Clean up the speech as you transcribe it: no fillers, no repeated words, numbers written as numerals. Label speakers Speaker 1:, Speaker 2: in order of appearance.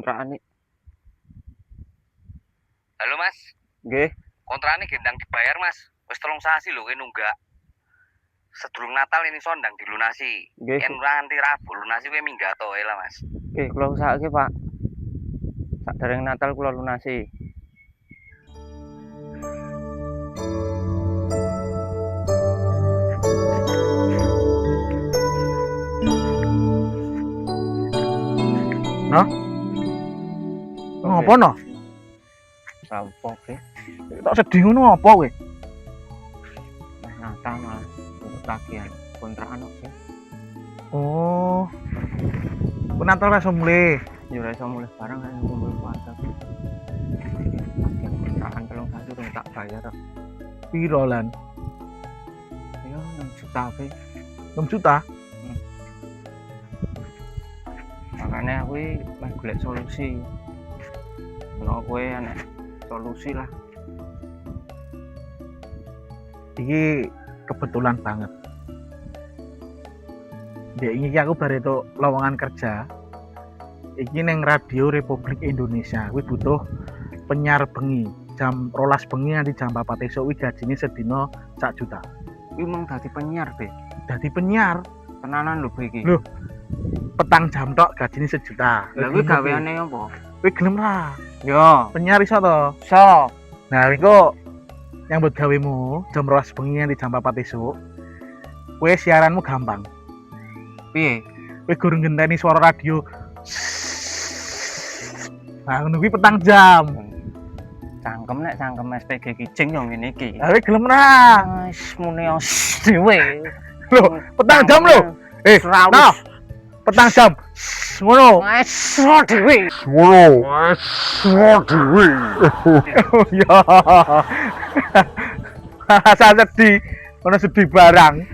Speaker 1: kontrakane.
Speaker 2: Halo Mas,
Speaker 1: Nggih,
Speaker 2: kontrakane gendang dibayar Mas. Wis 3 sasi lho kowe nunggak. Sedurung Natal ini sondang dilunasi.
Speaker 1: Nggih.
Speaker 2: Yen nganti Rabu lunasi kowe minggat to lah Mas.
Speaker 1: nggih kula usahake, Pak. Sakdereng Natal kula lunasi.
Speaker 3: No? Ngopo no?
Speaker 1: Sampok nggih.
Speaker 3: Tak sedih ngono apa kowe?
Speaker 1: Meh Natal malah untuk tagihan kontrakan kok nggih.
Speaker 3: Oh. Ku Natal ra iso mulih.
Speaker 1: Ya ora iso mulih barang kan kumpul keluarga. Tagihan kontrakan 3 sasi durung tak bayar kok.
Speaker 3: Piro lan?
Speaker 1: Ya 6 juta nggih.
Speaker 3: 6 juta?
Speaker 1: Makanya aku meh golek solusi. Ono kowe enek solusi lah.
Speaker 3: Iki kebetulan banget. Ya iki aku bare entuk lowongan kerja. Iki ning Radio Republik Indonesia. Kuwi butuh penyiar bengi. Jam 12 bengi nganti jam 4 esuk kuwi gajine sedina 1 juta.
Speaker 1: Kuwi mung dadi penyiar, Be.
Speaker 3: Dadi penyiar
Speaker 1: Tenanan lho, Be iki.
Speaker 3: Lho. Petang jam tok gajine 1 juta.
Speaker 1: Lah kuwi gaweane apa?
Speaker 3: Kowe gelem ra?
Speaker 1: Yo,
Speaker 3: Penyiar iso to?
Speaker 1: so.
Speaker 3: Nah, iku nyambut gawemu jam 12 bengi nganti jam 4 esuk. Kowe siaranmu gampang.
Speaker 1: Piye?
Speaker 3: Kowe gurung ngenteni suara radio. Nah, ngono kuwi petang jam.
Speaker 1: Cangkem nek cangkem SPG kijing yo ngene iki.
Speaker 3: Lah kowe gelem ra?
Speaker 1: Wis muni dhewe.
Speaker 3: Lho, petang jam lho. Nah, petang jam. Ngono.
Speaker 1: Wis dhewe.
Speaker 3: Oh ya. Saya sedih. Ono sedih barang.